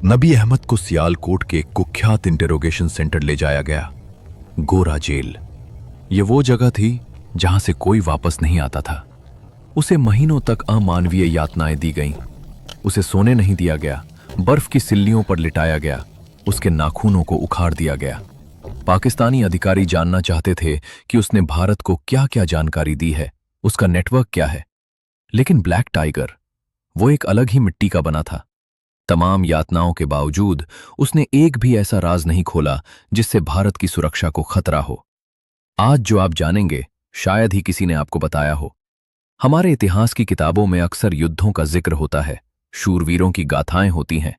नबी अहमद को सियालकोट के कुख्यात इंटेरोगेशन सेंटर ले जाया गया। गोरा जेल। ये वो जगह थी जहां से कोई वापस नहीं आता था। उसे महीनों तक अमानवीय यातनाएं दी गईं। उसे सोने नहीं दिया गया, बर्फ की सिल्लियों पर लिटाया गया, उसके नाखूनों को उखाड़ दिया गया। पाकिस्तानी अधिकारी जानना चाहते थे कि उसने भारत को क्या क्या जानकारी दी है, उसका नेटवर्क क्या है। लेकिन ब्लैक टाइगर, वो एक अलग ही मिट्टी का बना था। तमाम यातनाओं के बावजूद उसने एक भी ऐसा राज नहीं खोला जिससे भारत की सुरक्षा को खतरा हो। आज जो आप जानेंगे, शायद ही किसी ने आपको बताया हो। हमारे इतिहास की किताबों में अक्सर युद्धों का जिक्र होता है, शूरवीरों की गाथाएं होती हैं,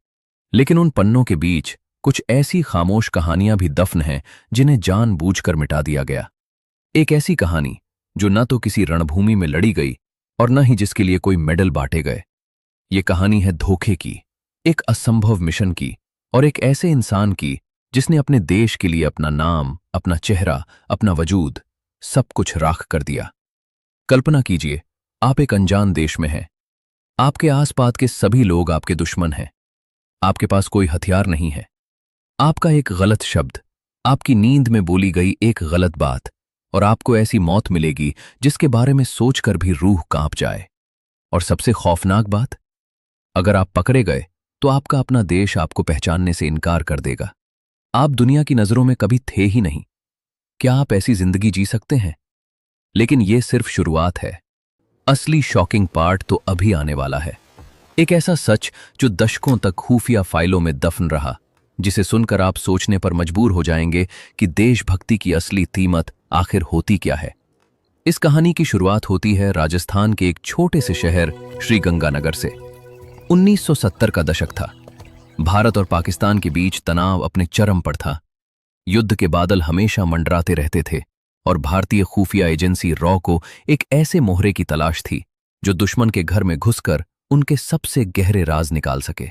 लेकिन उन पन्नों के बीच कुछ ऐसी खामोश कहानियां भी दफन हैं जिन्हें जानबूझकर मिटा दिया गया। एक ऐसी कहानी जो न तो किसी रणभूमि में लड़ी गई और न ही जिसके लिए कोई मेडल बांटे गए। ये कहानी है धोखे की, एक असंभव मिशन की और एक ऐसे इंसान की जिसने अपने देश के लिए अपना नाम, अपना चेहरा, अपना वजूद सब कुछ राख कर दिया। कल्पना कीजिए, आप एक अनजान देश में हैं। आपके आसपास के सभी लोग आपके दुश्मन हैं। आपके पास कोई हथियार नहीं है। आपका एक गलत शब्द, आपकी नींद में बोली गई एक गलत बात और आपको ऐसी मौत मिलेगी जिसके बारे में सोचकर भी रूह कांप जाए। और सबसे खौफनाक बात, अगर आप पकड़े गए तो आपका अपना देश आपको पहचानने से इनकार कर देगा। आप दुनिया की नजरों में कभी थे ही नहीं। क्या आप ऐसी जिंदगी जी सकते हैं? लेकिन यह सिर्फ शुरुआत है। असली शॉकिंग पार्ट तो अभी आने वाला है। एक ऐसा सच जो दशकों तक खुफिया फाइलों में दफन रहा, जिसे सुनकर आप सोचने पर मजबूर हो जाएंगे कि देशभक्ति की असली कीमत आखिर होती क्या है। इस कहानी की शुरुआत होती है राजस्थान के एक छोटे से शहर श्रीगंगानगर से। 1970 का दशक था। भारत और पाकिस्तान के बीच तनाव अपने चरम पर था। युद्ध के बादल हमेशा मंडराते रहते थे और भारतीय खुफिया एजेंसी रॉ को एक ऐसे मोहरे की तलाश थी जो दुश्मन के घर में घुसकर उनके सबसे गहरे राज निकाल सके।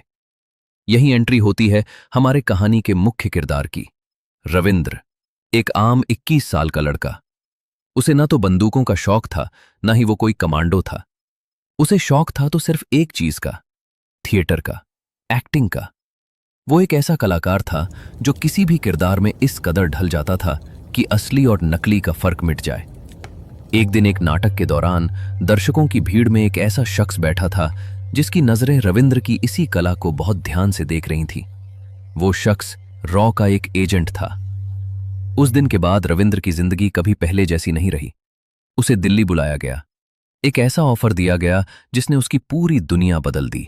यही एंट्री होती है हमारे कहानी के मुख्य किरदार की, रविंद्र, एक आम 21 साल का लड़का। उसे न तो बंदूकों का शौक था, न ही वो कोई कमांडो था। उसे शौक था तो सिर्फ एक चीज का, थिएटर का, एक्टिंग का। वो एक ऐसा कलाकार था जो किसी भी किरदार में इस कदर ढल जाता था कि असली और नकली का फर्क मिट जाए। एक दिन एक नाटक के दौरान दर्शकों की भीड़ में एक ऐसा शख्स बैठा था जिसकी नजरें रविंद्र की इसी कला को बहुत ध्यान से देख रही थीं। वो शख्स रॉ का एक एजेंट था। उस दिन के बाद रविंद्र की जिंदगी कभी पहले जैसी नहीं रही। उसे दिल्ली बुलाया गया। एक ऐसा ऑफर दिया गया जिसने उसकी पूरी दुनिया बदल दी।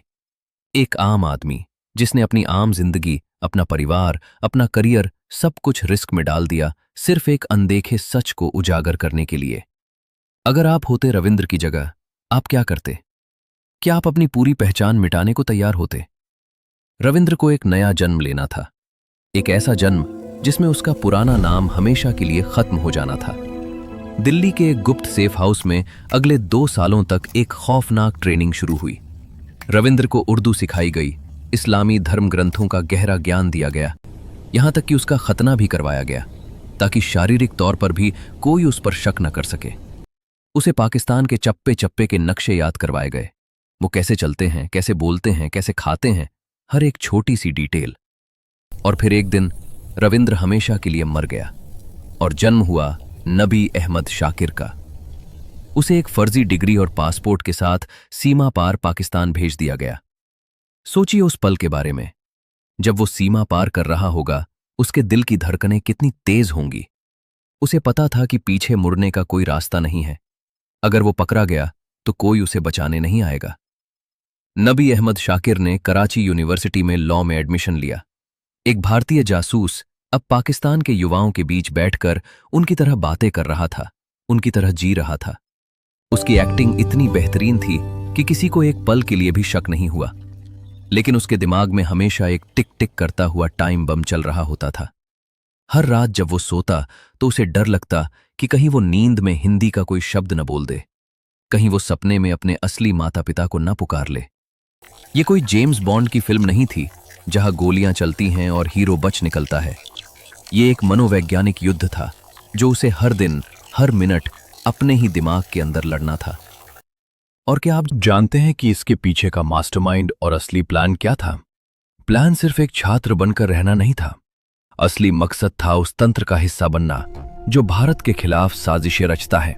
एक आम आदमी जिसने अपनी आम जिंदगी, अपना परिवार, अपना करियर सब कुछ रिस्क में डाल दिया, सिर्फ एक अनदेखे सच को उजागर करने के लिए। अगर आप होते रविंद्र की जगह, आप क्या करते? क्या आप अपनी पूरी पहचान मिटाने को तैयार होते? रविंद्र को एक नया जन्म लेना था, एक ऐसा जन्म जिसमें उसका पुराना नाम हमेशा के लिए खत्म हो जाना था। दिल्ली के एक गुप्त सेफ हाउस में अगले 2 सालों तक एक खौफनाक ट्रेनिंग शुरू हुई। रविंद्र को उर्दू सिखाई गई, इस्लामी धर्म ग्रंथों का गहरा ज्ञान दिया गया, यहां तक कि उसका खतना भी करवाया गया ताकि शारीरिक तौर पर भी कोई उस पर शक न कर सके। उसे पाकिस्तान के चप्पे चप्पे के नक्शे याद करवाए गए। वो कैसे चलते हैं, कैसे बोलते हैं, कैसे खाते हैं, हर एक छोटी सी डिटेल। और फिर एक दिन रविंद्र हमेशा के लिए मर गया और जन्म हुआ नबी अहमद शाकिर का। उसे एक फर्जी डिग्री और पासपोर्ट के साथ सीमा पार पाकिस्तान भेज दिया गया। सोचिए उस पल के बारे में, जब वो सीमा पार कर रहा होगा, उसके दिल की धड़कनें कितनी तेज होंगी। उसे पता था कि पीछे मुड़ने का कोई रास्ता नहीं है। अगर वो पकड़ा गया तो कोई उसे बचाने नहीं आएगा। नबी अहमद शाकिर ने कराची यूनिवर्सिटी में लॉ में एडमिशन लिया। एक भारतीय जासूस अब पाकिस्तान के युवाओं के बीच बैठकर उनकी तरह बातें कर रहा था, उनकी तरह जी रहा था। उसकी एक्टिंग इतनी बेहतरीन थी कि किसी को एक पल के लिए भी शक नहीं हुआ। लेकिन उसके दिमाग में हमेशा एक टिक टिक करता हुआ टाइम बम चल रहा होता था। हर रात जब वो सोता तो उसे डर लगता कि कहीं वो नींद में हिंदी का कोई शब्द न बोल दे, कहीं वो सपने में अपने असली माता पिता को न पुकार ले। ये कोई जेम्स बॉन्ड की फिल्म नहीं थी जहां गोलियां चलती हैं और हीरो बच निकलता है। ये एक मनोवैज्ञानिक युद्ध था जो उसे हर दिन, हर मिनट अपने ही दिमाग के अंदर लड़ना था। और क्या आप जानते हैं कि इसके पीछे का मास्टरमाइंड और असली प्लान क्या था? प्लान सिर्फ एक छात्र बनकर रहना नहीं था। असली मकसद था उस तंत्र का हिस्सा बनना जो भारत के खिलाफ साजिशें रचता है।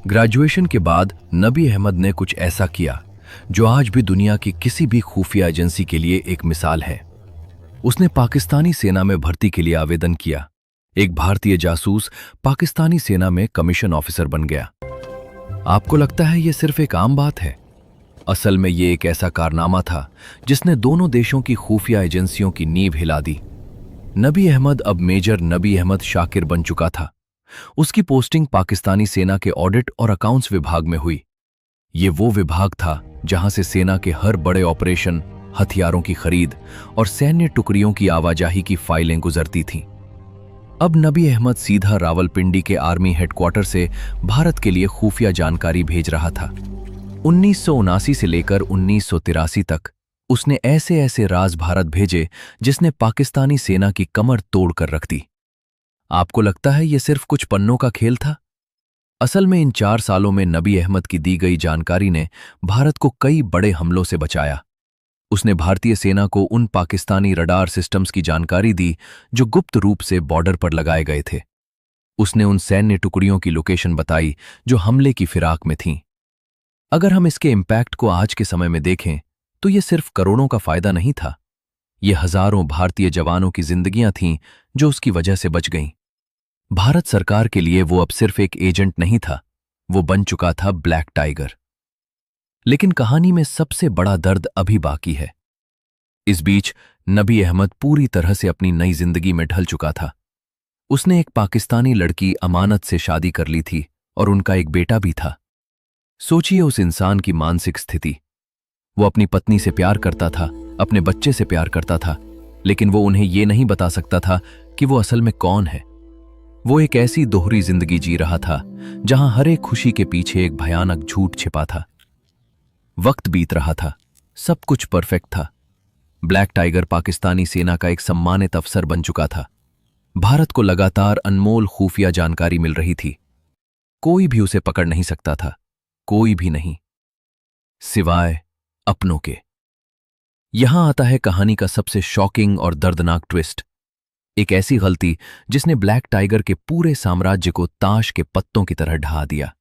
ग्रेजुएशन के बाद नबी अहमद ने कुछ ऐसा किया जो आज भी दुनिया की किसी भी खुफिया एजेंसी के लिए एक मिसाल है। उसने पाकिस्तानी सेना में भर्ती के लिए आवेदन किया। एक भारतीय जासूस पाकिस्तानी सेना में कमीशन ऑफिसर बन गया। आपको लगता है यह सिर्फ एक आम बात है? असल में यह एक ऐसा कारनामा था जिसने दोनों देशों की खुफिया एजेंसियों की नींव हिला दी। नबी अहमद अब मेजर नबी अहमद शाकिर बन चुका था। उसकी पोस्टिंग पाकिस्तानी सेना के ऑडिट और अकाउंट्स विभाग में हुई। ये वो विभाग था जहां से सेना के हर बड़े ऑपरेशन, हथियारों की खरीद और सैन्य टुकड़ियों की आवाजाही की फाइलें गुजरती थीं। अब नबी अहमद सीधा रावलपिंडी के आर्मी हेडक्वार्टर से भारत के लिए खुफिया जानकारी भेज रहा था। 1979 से लेकर 1983 तक उसने ऐसे ऐसे राज भारत भेजे जिसने पाकिस्तानी सेना की कमर तोड़कर रख दी। आपको लगता है यह सिर्फ कुछ पन्नों का खेल था? असल में इन 4 सालों में नबी अहमद की दी गई जानकारी ने भारत को कई बड़े हमलों से बचाया। उसने भारतीय सेना को उन पाकिस्तानी रडार सिस्टम्स की जानकारी दी जो गुप्त रूप से बॉर्डर पर लगाए गए थे। उसने उन सैन्य टुकड़ियों की लोकेशन बताई जो हमले की फिराक में थीं। अगर हम इसके इम्पैक्ट को आज के समय में देखें तो यह सिर्फ करोड़ों का फायदा नहीं था। ये हजारों भारतीय जवानों की जिंदगियां थीं जो उसकी वजह से बच गईं। भारत सरकार के लिए वो अब सिर्फ एक एजेंट नहीं था, वो बन चुका था ब्लैक टाइगर। लेकिन कहानी में सबसे बड़ा दर्द अभी बाकी है। इस बीच नबी अहमद पूरी तरह से अपनी नई जिंदगी में ढल चुका था। उसने एक पाकिस्तानी लड़की अमानत से शादी कर ली थी और उनका एक बेटा भी था। सोचिए उस इंसान की मानसिक स्थिति। वो अपनी पत्नी से प्यार करता था, अपने बच्चे से प्यार करता था, लेकिन वो उन्हें ये नहीं बता सकता था कि वो असल में कौन है। वो एक ऐसी दोहरी जिंदगी जी रहा था जहां हर एक खुशी के पीछे एक भयानक झूठ छिपा था। वक्त बीत रहा था, सब कुछ परफेक्ट था। ब्लैक टाइगर पाकिस्तानी सेना का एक सम्मानित अफसर बन चुका था। भारत को लगातार अनमोल खुफिया जानकारी मिल रही थी। कोई भी उसे पकड़ नहीं सकता था, कोई भी नहीं, सिवाय अपनों के। यहां आता है कहानी का सबसे शॉकिंग और दर्दनाक ट्विस्ट। एक ऐसी गलती जिसने ब्लैक टाइगर के पूरे साम्राज्य को ताश के पत्तों की तरह ढहा दिया।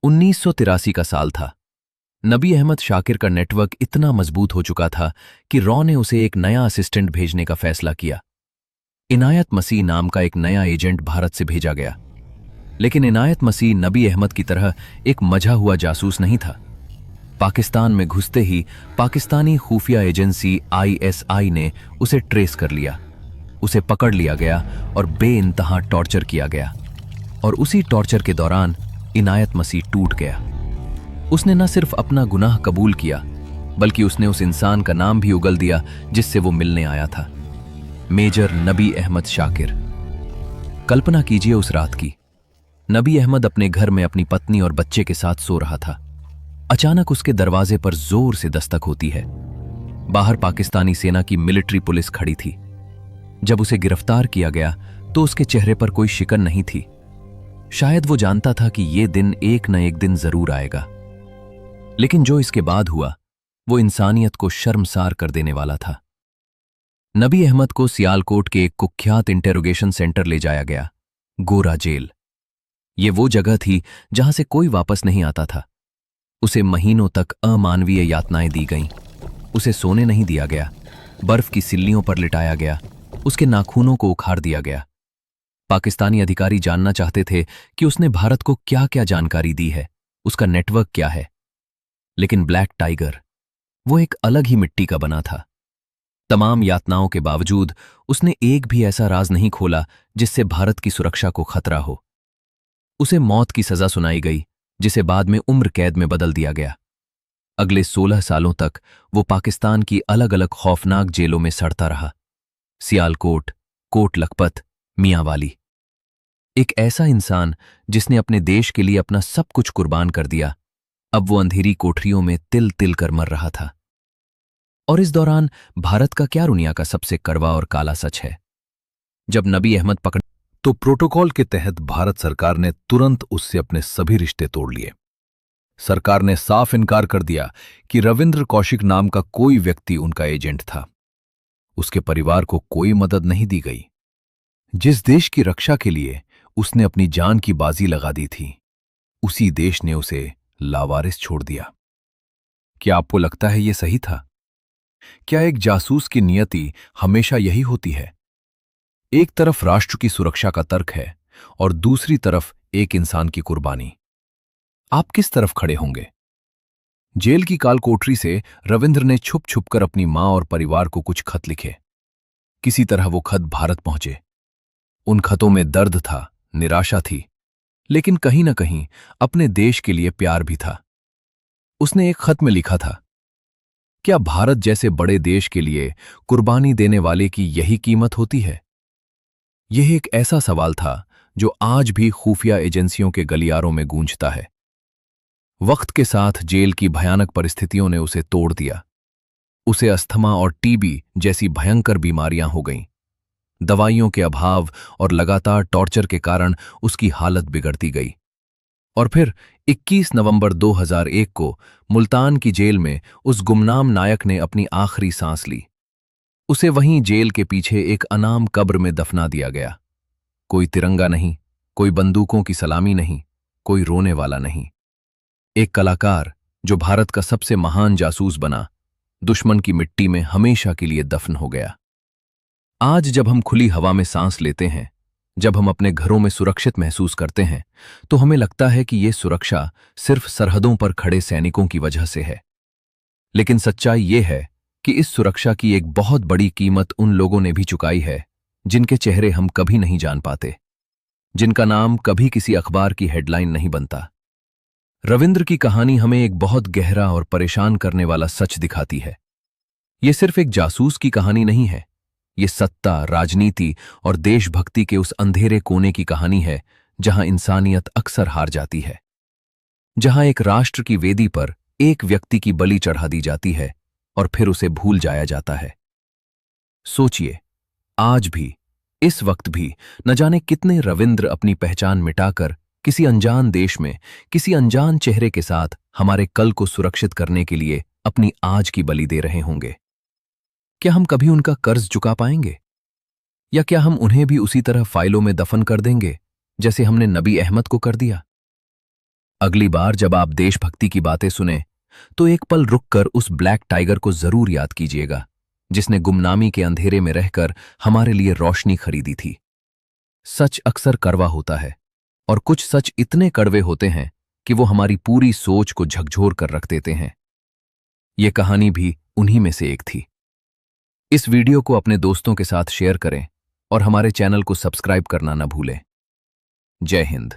1983 का साल था। नबी अहमद शाकिर का नेटवर्क इतना मजबूत हो चुका था कि रॉ ने उसे एक नया असिस्टेंट भेजने का फैसला किया। इनायत मसीह नाम का एक नया एजेंट भारत से भेजा गया। लेकिन इनायत मसीह नबी अहमद की तरह एक मजा हुआ जासूस नहीं था। पाकिस्तान में घुसते ही पाकिस्तानी खुफिया एजेंसी ISI ने उसे ट्रेस कर लिया। उसे पकड़ लिया गया और बेइंतहा टॉर्चर किया गया। और उसी टॉर्चर के दौरान इनायत मसीह टूट गया। उसने न सिर्फ अपना गुनाह कबूल किया, बल्कि उसने उस इंसान का नाम भी उगल दिया जिससे वो मिलने आया था, मेजर नबी अहमद शाकिर। कल्पना कीजिए उस रात की। नबी अहमद अपने घर में अपनी पत्नी और बच्चे के साथ सो रहा था। अचानक उसके दरवाजे पर जोर से दस्तक होती है। बाहर पाकिस्तानी सेना की मिलिट्री पुलिस खड़ी थी। जब उसे गिरफ्तार किया गया तो उसके चेहरे पर कोई शिकन नहीं थी। शायद वो जानता था कि ये दिन एक न एक दिन जरूर आएगा। लेकिन जो इसके बाद हुआ वो इंसानियत को शर्मसार कर देने वाला था। नबी अहमद को सियालकोट के एक कुख्यात इंटेरोगेशन सेंटर ले जाया गया, गोरा जेल। ये वो जगह थी जहां से कोई वापस नहीं आता था। उसे महीनों तक अमानवीय यातनाएं दी गईं। उसे सोने नहीं दिया गया, बर्फ की सिल्लियों पर लिटाया गया, उसके नाखूनों को उखाड़ दिया गया। पाकिस्तानी अधिकारी जानना चाहते थे कि उसने भारत को क्या क्या जानकारी दी है, उसका नेटवर्क क्या है। लेकिन ब्लैक टाइगर, वो एक अलग ही मिट्टी का बना था। तमाम यातनाओं के बावजूद उसने एक भी ऐसा राज नहीं खोला जिससे भारत की सुरक्षा को खतरा हो। उसे मौत की सजा सुनाई गई, जिसे बाद में उम्र कैद में बदल दिया गया। अगले 16 सालों तक वो पाकिस्तान की अलग अलग खौफनाक जेलों में सड़ता रहा। सियालकोट, कोट लखपत, मियांवाली। एक ऐसा इंसान जिसने अपने देश के लिए अपना सब कुछ कुर्बान कर दिया, अब वो अंधेरी कोठरियों में तिल तिल कर मर रहा था। और इस दौरान भारत का क्या दुनिया का सबसे कड़वा और काला सच है। जब नबी अहमद पकड़ तो प्रोटोकॉल के तहत भारत सरकार ने तुरंत उससे अपने सभी रिश्ते तोड़ लिए। सरकार ने साफ इनकार कर दिया कि रविंद्र कौशिक नाम का कोई व्यक्ति उनका एजेंट था। उसके परिवार को कोई मदद नहीं दी गई। जिस देश की रक्षा के लिए उसने अपनी जान की बाजी लगा दी थी, उसी देश ने उसे लावारिस छोड़ दिया। क्या आपको लगता है यह सही था? क्या एक जासूस की नियति हमेशा यही होती है? एक तरफ राष्ट्र की सुरक्षा का तर्क है और दूसरी तरफ एक इंसान की कुर्बानी। आप किस तरफ खड़े होंगे? जेल की काल कोठरी से रविंद्र ने छुप छुप कर अपनी मां और परिवार को कुछ खत लिखे। किसी तरह वो खत भारत पहुंचे। उन खतों में दर्द था, निराशा थी, लेकिन कहीं ना कहीं अपने देश के लिए प्यार भी था। उसने एक खत में लिखा था, क्या भारत जैसे बड़े देश के लिए कुर्बानी देने वाले की यही कीमत होती है? यह एक ऐसा सवाल था जो आज भी खुफिया एजेंसियों के गलियारों में गूंजता है। वक्त के साथ जेल की भयानक परिस्थितियों ने उसे तोड़ दिया। उसे अस्थमा और टीबी जैसी भयंकर बीमारियां हो गईं। दवाइयों के अभाव और लगातार टॉर्चर के कारण उसकी हालत बिगड़ती गई। और फिर 21 नवंबर 2001 को मुल्तान की जेल में उस गुमनाम नायक ने अपनी आखिरी सांस ली। उसे वहीं जेल के पीछे एक अनाम कब्र में दफना दिया गया। कोई तिरंगा नहीं, कोई बंदूकों की सलामी नहीं, कोई रोने वाला नहीं। एक कलाकार जो भारत का सबसे महान जासूस बना, दुश्मन की मिट्टी में हमेशा के लिए दफन हो गया। आज जब हम खुली हवा में सांस लेते हैं, जब हम अपने घरों में सुरक्षित महसूस करते हैं, तो हमें लगता है कि यह सुरक्षा सिर्फ सरहदों पर खड़े सैनिकों की वजह से है। लेकिन सच्चाई यह है कि इस सुरक्षा की एक बहुत बड़ी कीमत उन लोगों ने भी चुकाई है जिनके चेहरे हम कभी नहीं जान पाते, जिनका नाम कभी किसी अखबार की हेडलाइन नहीं बनता। रविंद्र की कहानी हमें एक बहुत गहरा और परेशान करने वाला सच दिखाती है। यह सिर्फ एक जासूस की कहानी नहीं है, ये सत्ता, राजनीति और देशभक्ति के उस अंधेरे कोने की कहानी है जहां इंसानियत अक्सर हार जाती है, जहां एक राष्ट्र की वेदी पर एक व्यक्ति की बलि चढ़ा दी जाती है और फिर उसे भूल जाया जाता है। सोचिए, आज भी, इस वक्त भी न जाने कितने रविंद्र अपनी पहचान मिटाकर किसी अनजान देश में किसी अनजान चेहरे के साथ हमारे कल को सुरक्षित करने के लिए अपनी आज की बलि दे रहे होंगे। क्या हम कभी उनका कर्ज चुका पाएंगे? या क्या हम उन्हें भी उसी तरह फाइलों में दफन कर देंगे जैसे हमने नबी अहमद को कर दिया? अगली बार जब आप देशभक्ति की बातें सुने, तो एक पल रुककर उस ब्लैक टाइगर को जरूर याद कीजिएगा, जिसने गुमनामी के अंधेरे में रहकर हमारे लिए रोशनी खरीदी थी। सच अक्सर कड़वा होता है, और कुछ सच इतने कड़वे होते हैं कि वो हमारी पूरी सोच को झकझोर कर रख देते हैं। ये कहानी भी उन्हीं में से एक थी। इस वीडियो को अपने दोस्तों के साथ शेयर करें और हमारे चैनल को सब्सक्राइब करना न भूलें। जय हिंद।